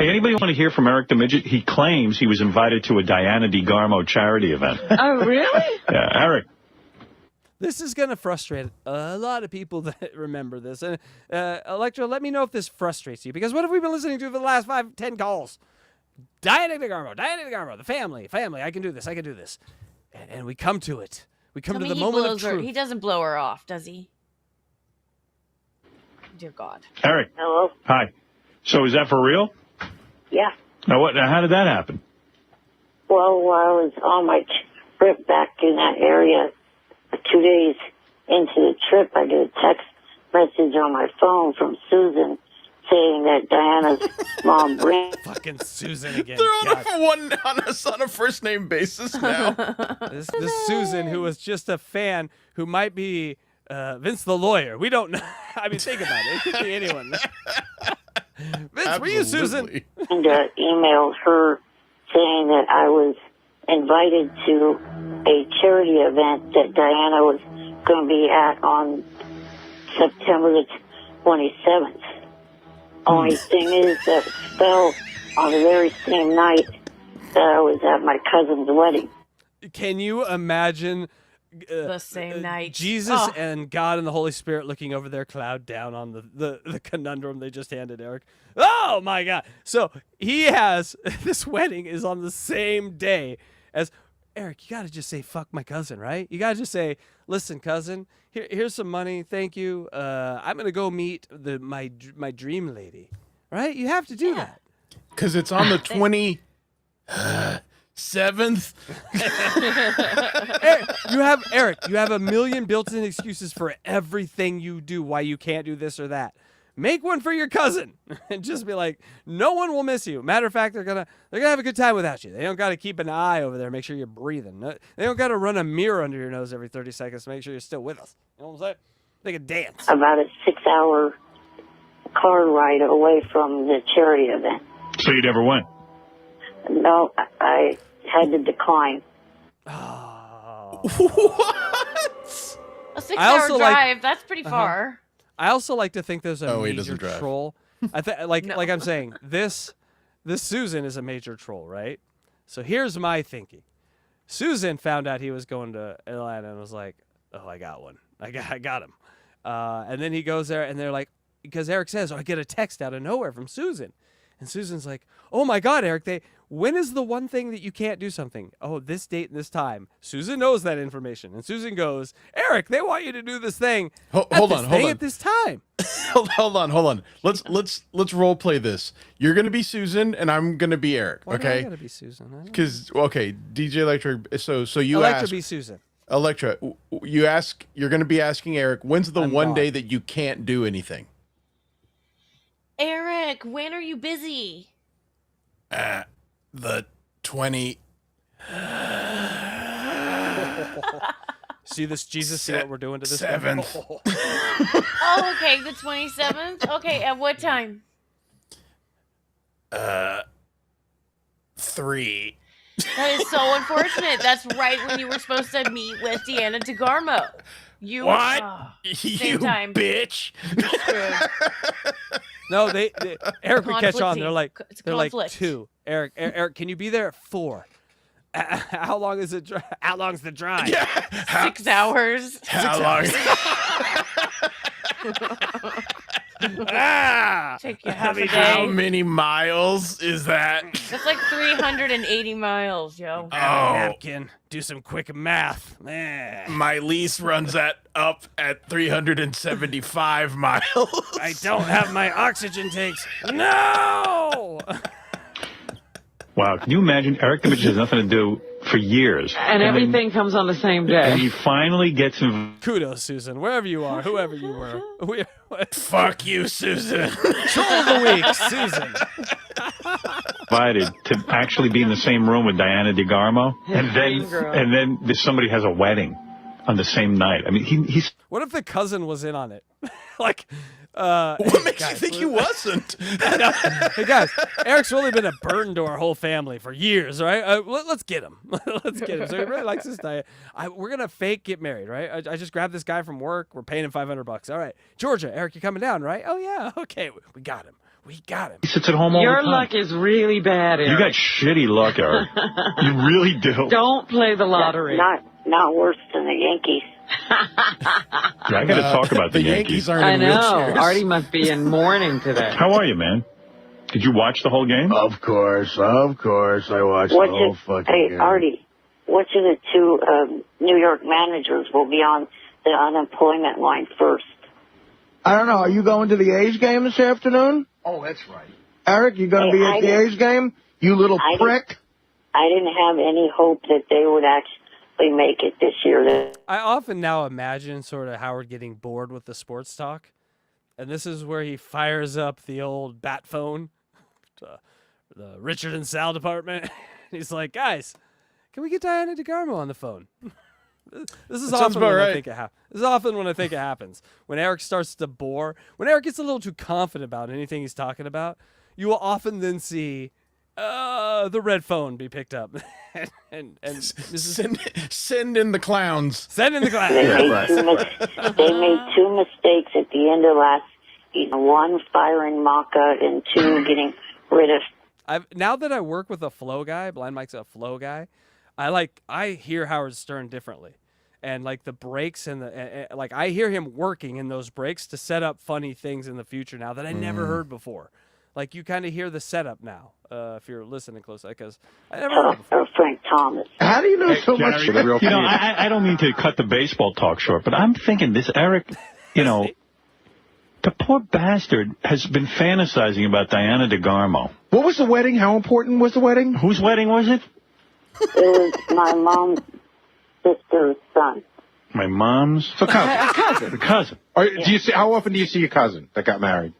Hey, anybody want to hear from Eric the Midget? He claims he was invited to a Diana DeGarmo charity event. Oh, really? Yeah, Eric. This is going to frustrate a lot of people that remember this. And Electra, let me know if this frustrates you. Because what have we been listening to for the last 5-10 calls? Diana DeGarmo, the family, I can do this. And we come to it. We come to the moment of truth. He doesn't blow her off, does he? Dear God. Eric. Hello? Hi. So is that for real? Yeah. Now, how did that happen? Well, while I was on my trip back in that area, 2 days into the trip, I get a text message on my phone from Susan saying that Diana's mom Fucking Susan again. They're on a first name basis now. This Susan, who was just a fan, who might be Vince the lawyer. We don't know. I mean, think about it. It could be anyone. Vince, were you Susan? and emailed her saying that I was invited to a charity event that Diana was going to be at on September the 27th. Only thing is that it fell on the very same night that I was at my cousin's wedding. Can you imagine the same night Jesus and God and the Holy Spirit looking over their cloud down on the conundrum they just handed Eric? Oh my God. So he has this wedding is on the same day as Eric. You got to just say, fuck my cousin, right? You got to just say, listen, cousin, here's some money. Thank you. I'm going to go meet my dream lady, right? You have to do that. Because it's on the 27th. Eric, you have a million built-in excuses for everything you do why you can't do this or that. Make one for your cousin and just be like, no one will miss you. Matter of fact, they're gonna have a good time without you. They don't got to keep an eye over there, make sure you're breathing. They don't got to run a mirror under your nose every 30 seconds to make sure you're still with us. You know what I'm saying? They can dance. About a 6-hour car ride away from the charity event. So you never went? No, I had to decline. Oh. What? A 6-hour drive, that's pretty far. I also like to think there's a major doesn't drive. troll. Like I'm saying, this Susan is a major troll, right? So here's my thinking. Susan found out he was going to Atlanta and was like, "Oh, I got one. I got him." And then he goes there, and they're like, because Eric says, "Oh, I get a text out of nowhere from Susan," and Susan's like, "Oh my God, Eric, when is the one thing that you can't do something? Oh, this date and this time." Susan knows that information, and Susan goes, "Eric, they want you to do this thing. Hold on. At this time." hold on. Let's role play this. You're gonna be Susan, and I'm gonna be Eric. Why okay? I gotta be Susan? Because DJ Electra. So you Electra ask be Susan. Electra. You ask. You're gonna be asking Eric. When's the one day that you can't do anything? Eric, when are you busy? The 20. See this, Jesus? See what we're doing to this? 7th. Oh, okay, the 27th. Okay, at what time? 3. That is so unfortunate. That's right when you were supposed to meet with Diana DeGarmo. You What? Same time. Bitch. No, they Eric would catch on. They're like It's a they're like conflict. 2. Eric, can you be there at 4? How long is it? How long's the drive? Yeah. 6 hours. How long? Take you half a How day. many miles is that? That's like 380 miles, yo. Grab a napkin. Do some quick math. My lease runs up at 375 miles. I don't have my oxygen tanks. No. Wow, can you imagine? Eric the Midget has nothing to do for years. And everything comes on the same day. And he finally gets Kudos, Susan. Wherever you are, whoever you were. Fuck you, Susan. Troll of the week, Susan. invited to actually be in the same room with Diana DeGarmo. And then somebody has a wedding on the same night. I mean, he's... What if the cousin was in on it? What makes you think he wasn't? Hey guys, Eric's really been a burden to our whole family for years, right? Let's get him. Let's get him. So he really likes this diet. We're gonna fake get married, right? I just grabbed this guy from work. We're paying him $500. All right, Georgia, Eric, you coming down, right? Oh yeah, okay, we got him. We got him. He sits at home all Your the time. luck is really bad, Eric. You got shitty luck, Eric. You really do. Don't play the lottery. Not worse than the Yankees. I got to talk about the Yankees. aren't I in know. wheelchairs. Artie must be in mourning today. How are you, man? Did you watch the whole game? Of course. I watched the whole fucking game. Artie, which of the two New York managers will be on the unemployment line first? I don't know. Are you going to the A's game this afternoon? Oh, that's right. Eric, you going to be at the A's game? You little prick. I didn't have any hope that they would actually make it this year. I often now imagine sort of Howard getting bored with the sports talk, and this is where he fires up the old bat phone, to the Richard and Sal department. He's like, guys, can we get Diana DeGarmo on the phone? This is often when I think it happens. This is often when I think it happens. When Eric starts to bore, when Eric gets a little too confident about anything he's talking about, you will often then see the red phone be picked up, and Send in the clowns. Send in the class. They made two mistakes at the end of last season. One, firing Maka, and two, getting rid of. Now that I work with a flow guy, Blind Mike's a flow guy, I hear Howard Stern differently, and like the breaks and like I hear him working in those breaks to set up funny things in the future now that I never heard before. Like you kind of hear the setup now if you're listening closely, because I never heard it before. Frank Thomas. How do you know so much? You know, I don't mean to cut the baseball talk short, but I'm thinking this Eric, you know, the poor bastard has been fantasizing about Diana DeGarmo. What was the wedding? How important was the wedding? Whose wedding was it? It was my mom's sister's son. My mom's? So cousin. The cousin. Do you see? How often do you see your cousin that got married?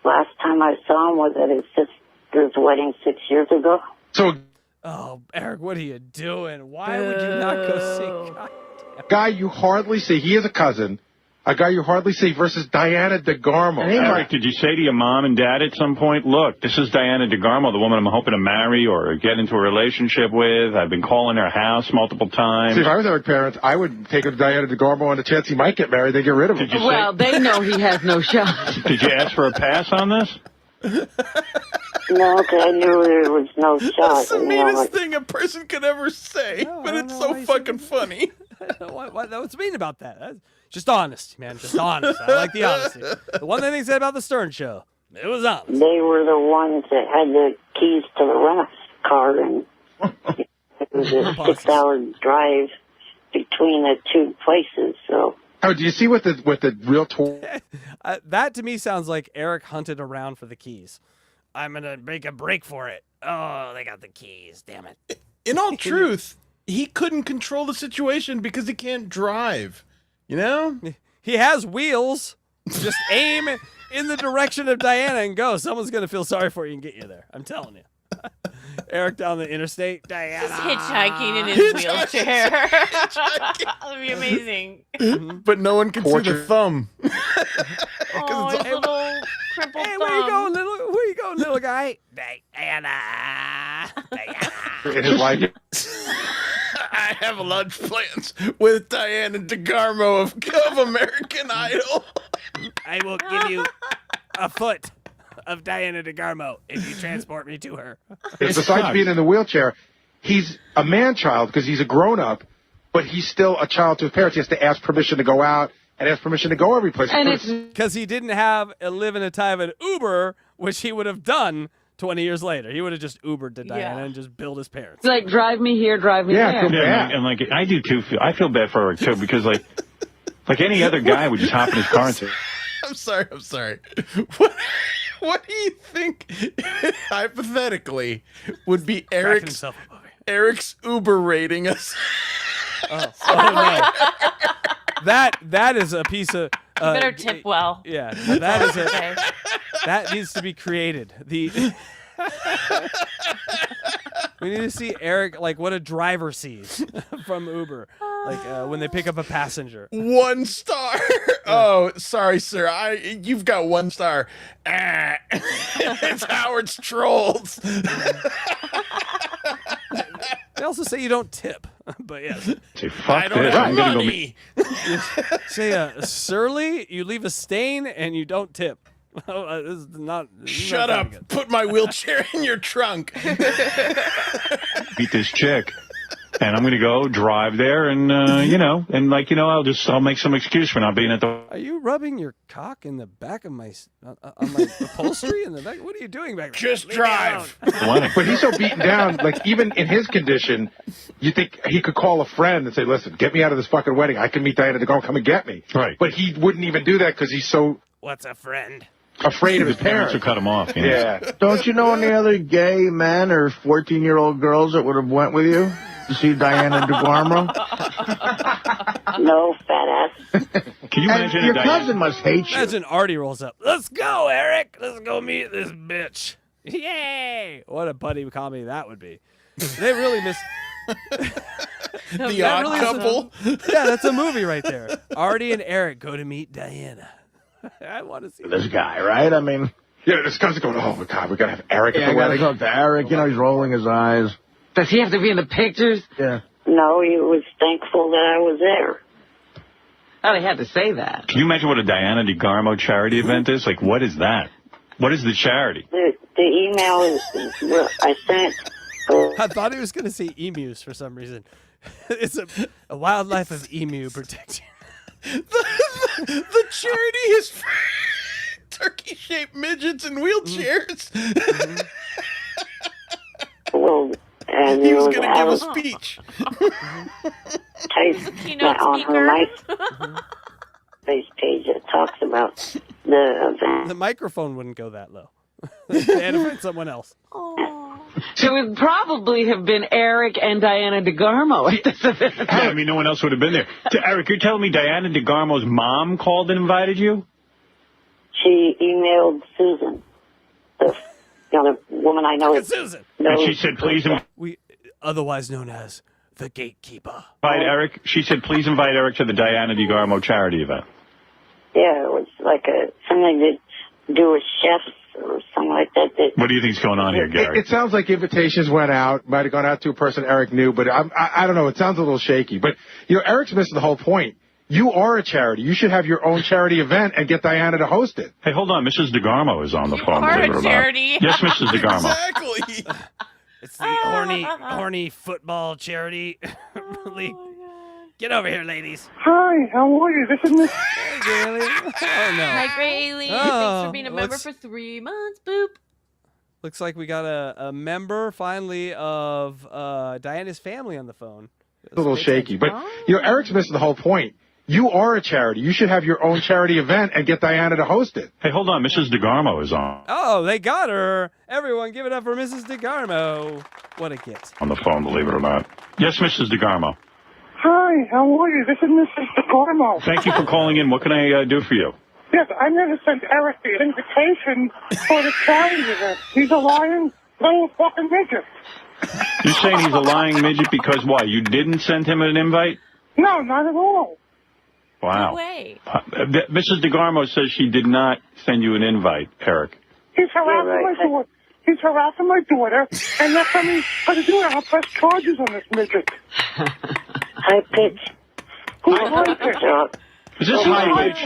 Last time I saw him was at his sister's wedding 6 years ago. So, Oh, Eric, what are you doing? Why would you not go see? God damn. guy you hardly see. He is a cousin. A guy you hardly see versus Diana DeGarmo. Eric, did you say to your mom and dad at some point, look, this is Diana DeGarmo, the woman I'm hoping to marry or get into a relationship with. I've been calling her house multiple times. See, if I was Eric's parents, I would take her to Diana DeGarmo on the chance he might get married. They get rid of him. Well, they know he has no shot. Did you ask for a pass on this? No, because I knew there was no shot. That's the you know, meanest like, thing a person could ever say, No, I but don't it's know so why you fucking said funny. What's mean about that? That's just honest, man. Just honest. I like the honesty. The one thing they said about the Stern Show, it was honest. they were the ones that had the keys to the rental car, and it was a 6-hour drive between the two places. So. Oh, do you see what the real tour? That to me sounds like Eric hunted around for the keys. I'm gonna make a break for it. Oh, they got the keys. Damn it. In all truth, he couldn't control the situation because he can't drive. You know? He has wheels. Just aim in the direction of Diana and go. Someone's gonna feel sorry for you and get you there. I'm telling you. Eric down the interstate. Diana. Just hitchhiking in his wheelchair. That'd be amazing. But no one can see the thumb. Oh, his little crippled Hey, thumb. where you going, little guy? Diana. In his life. I have lunch plans with Diana DeGarmo of American Idol. I will give you a foot of Diana DeGarmo if you transport me to her. Besides being in the wheelchair, he's a man-child because he's a grown-up, but he's still a child to his parents. He has to ask permission to go out and ask permission to go every place. And it's Because he didn't have a live in a time of Uber, which he would have done 20 years later. He would have just Ubered to Diana Yeah. and just billed his parents. like, drive me here, drive me there. Yeah, and like I do too. I feel bad for Eric too because like any other guy would just hop in his car and say, I'm sorry. What do you think, hypothetically, would be Cracking Eric's himself up over here. Eric's Uber rating us? Oh no. That is a piece of. Better tip well. Yeah, that is Okay. that needs to be created. We need to see Eric like what a driver sees from Uber, like when they pick up a passenger. 1 star. Oh, sorry, sir. You've got 1 star. It's Howard's Trolls. They also say you don't tip, but yes. say I fuck don't this. have I'm gonna go money. Say surly, you leave a stain and you don't tip. This is not. Shut up. Put my wheelchair in your trunk. Beat this chick. And I'm going to go drive there and, I'll make some excuse for not being at the... Are you rubbing your cock in the back of my upholstery in the back? What are you doing back there? Just drive. But he's so beaten down, like, even in his condition, you think he could call a friend and say, listen, get me out of this fucking wedding. I can meet Diana to go come and get me. Right. But he wouldn't even do that because he's so... What's a friend? Afraid of his parents. Would cut him off. Yeah. Don't you know any other gay men or 14-year-old girls that would have went with you to see Diana DeGarmo? No, fat ass. Can you imagine And your cousin must hate you. Imagine Artie rolls up. Let's go, Eric. Let's go meet this bitch. Yay! What a buddy comedy that would be. They really miss... The Odd Couple. Yeah, that's a movie right there. Artie and Eric go to meet Diana. I want to see This guy, right? I mean... Yeah, this guy's going, oh, my God, we got to have Eric Yeah, at I the gotta wedding. talk to Eric. You know, he's rolling his eyes. Does he have to be in the pictures? Yeah. No, he was thankful that I was there. Oh, they had to say that. Can you imagine what a Diana DeGarmo charity event is? Like, what is that? What is the charity? The email is I sent. I thought he was going to say emus for some reason. It's a wildlife of emu protection. The charity is for turkey-shaped midgets in wheelchairs. Well, and He was going to give a speech. Keynote on her speaker. MySpace page that talks about the event. The microphone wouldn't go that low. They had to find someone else. So it would probably have been Eric and Diana DeGarmo at this event. Yeah, I mean, no one else would have been there. Eric, you're telling me Diana DeGarmo's mom called and invited you? She emailed Susan, the other woman I know. It's Susan. And she said, please We, otherwise known as the gatekeeper. invite Eric. She said, please invite Eric to the Diana DeGarmo charity event. Yeah, it was like something to do with chefs or something like that. What do you think's going on here, Gary? It sounds like invitations went out, might have gone out to a person Eric knew, but I don't know. It sounds a little shaky. But, Eric's missing the whole point. You are a charity. You should have your own charity event and get Diana to host it. Hey, hold on. Mrs. DeGarmo is on the phone. are believe a it or not. charity. Yes, Mrs. DeGarmo. Exactly. It's the horny football charity league. Get over here, ladies. Hi, how are you? This is Miss... Hey, Gailey. Oh, no. Hi, Graylee. Oh, Thanks for being a member for 3 months. Boop. Looks like we got a member, finally, of Diana's family on the phone. It's a little shaky. But, Eric's missing the whole point. You are a charity. You should have your own charity event and get Diana to host it. Hey, hold on. Mrs. DeGarmo is on. Oh, they got her. Everyone give it up for Mrs. DeGarmo. What a gift. On the phone, believe it or not. Yes, Mrs. DeGarmo. Hi, how are you? This is Mrs. DeGarmo. Thank you for calling in. What can I do for you? Yes, I'm going to send Eric the invitation for the charity event. He's a lying little fucking midget. You're saying he's a lying midget because why? You didn't send him an invite? No, not at all. Wow. No way. Mrs. DeGarmo says she did not send you an invite, Eric. He's harassing my daughter. He's harassing my daughter, and that's what he's going to do. I'll press charges on this midget. High pitch. Who's high pitch? Is this high pitch?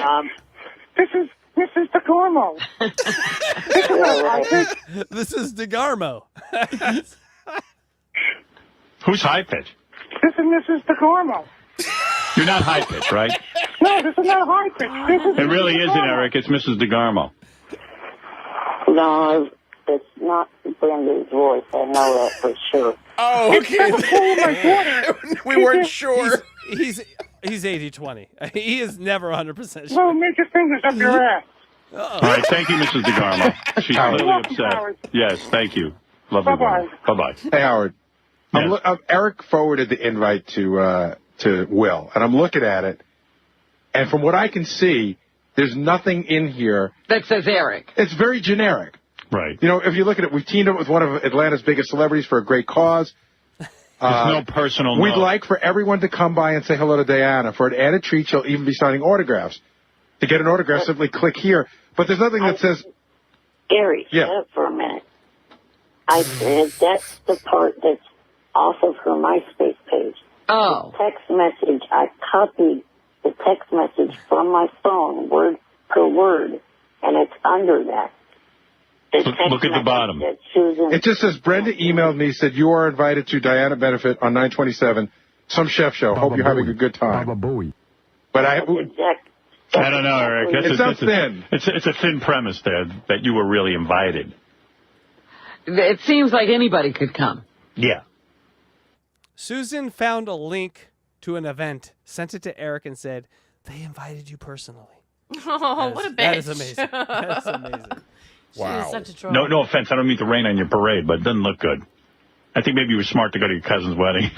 This is Mrs. DeGarmo. This is high pitch. This is DeGarmo. Who's high pitch? This is Mrs. DeGarmo. You're not high pitch, right? No, this is not high pitch. This is It really Mrs. isn't, DeGarmo. Eric. It's Mrs. DeGarmo. No, it's not Brenda's voice. I know that for sure. Oh, okay. My daughter. We weren't sure. He's 80-20. He is never 100% sure. Well, make your fingers up your ass. All right. Thank you, Mrs. DeGarmo. She's Howard. clearly upset. Howard. Yes, thank you. Lovely Bye-bye. woman. Bye-bye. Hey, Howard. Yes. Eric forwarded the invite to Will, and I'm looking at it, and from what I can see, there's nothing in here. That says Eric. It's very generic. Right. If you look at it, we've teamed up with one of Atlanta's biggest celebrities for a great cause. There's no personal We'd note. like for everyone to come by and say hello to Diana. For an added treat, she'll even be signing autographs. To get an autograph, simply click here. But there's nothing that says... Gary, Yeah. shut up for a minute. I said that's the part that's off of her MySpace page. Oh. Text message, I copied the text message from my phone, word per word, and it's under that. Look at the bottom. Susan. It just says, Brenda emailed me, said you are invited to Diana benefit on 9/27, some chef show. Hope you're having a good time. But I don't know, Eric. It sounds thin. It's a thin premise there that you were really invited. It seems like anybody could come. Yeah. Susan found a link to an event, sent it to Eric, and said, they invited you personally. Oh, what a bitch. That is amazing. That is amazing. Wow. She is such a troll. No offense. I don't mean to rain on your parade, but it doesn't look good. I think maybe you were smart to go to your cousin's wedding.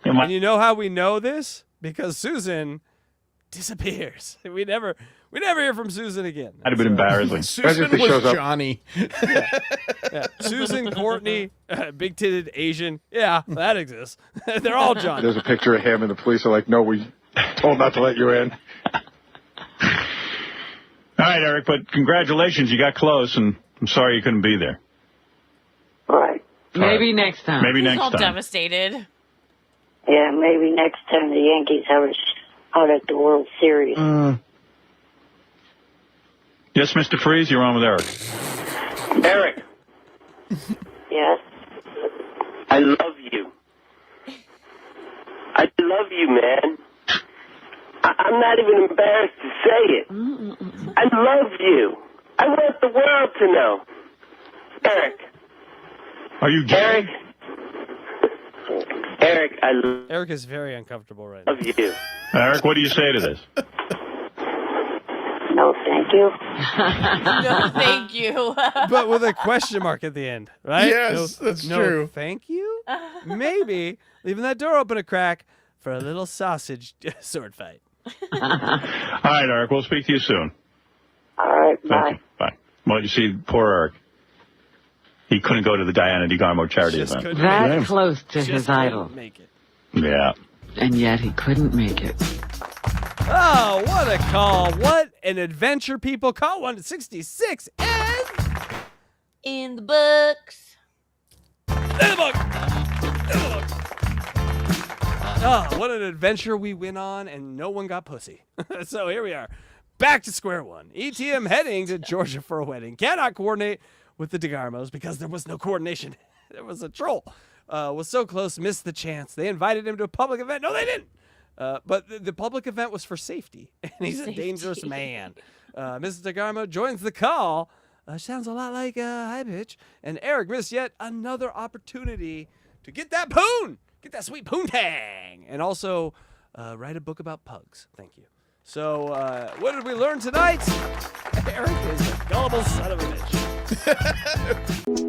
And you know how we know this? Because Susan disappears. We never hear from Susan again. That'd have been embarrassing. Susan was Johnny. Yeah. Susan, Courtney, big-titted Asian. Yeah, that exists. They're all John. There's a picture of him, and the police are like, no, we told not to let you in. All right, Eric, but congratulations. You got close, and I'm sorry you couldn't be there. Right. Maybe next time. Maybe He's next all time. devastated. Yeah, maybe next time the Yankees have us out at the World Series. Yes, Mr. Freeze, you're on with Eric. Eric, Yes? I love you. I love you, man. I'm not even embarrassed to say it. I love you. I want the world to know. Eric. Are you gay? Eric, I Eric is very uncomfortable right now. love you. Eric, what do you say to this? No, thank you. No, thank you. But with a question mark at the end, right? Yes, that's true. No, thank you? Maybe leaving that door open a crack for a little sausage sword fight. All right, Eric, we'll speak to you soon. All right, Thank bye. you. Bye. Well, you see, poor Eric. He couldn't go to the Diana DeGarmo charity Just event. couldn't That make it. close to Just his couldn't idol. make it. Yeah. And yet he couldn't make it. Oh, what a call. What an adventure, people. Call 166 is In the books. in the book. In the book. Oh, what an adventure we went on, and no one got pussy. So here we are. Back to square one. ETM heading to Georgia for a wedding. Cannot coordinate with the DeGarmos because there was no coordination. There was a troll. Was so close, missed the chance. They invited him to a public event. No, they didn't. But the public event was for safety, and he's a dangerous man. Mrs. DeGarmo joins the call. Sounds a lot like high pitch. And Eric missed yet another opportunity to get that poon. Get that sweet poontang. And also write a book about pugs. Thank you. So what did we learn tonight? Eric is a gullible son of a bitch.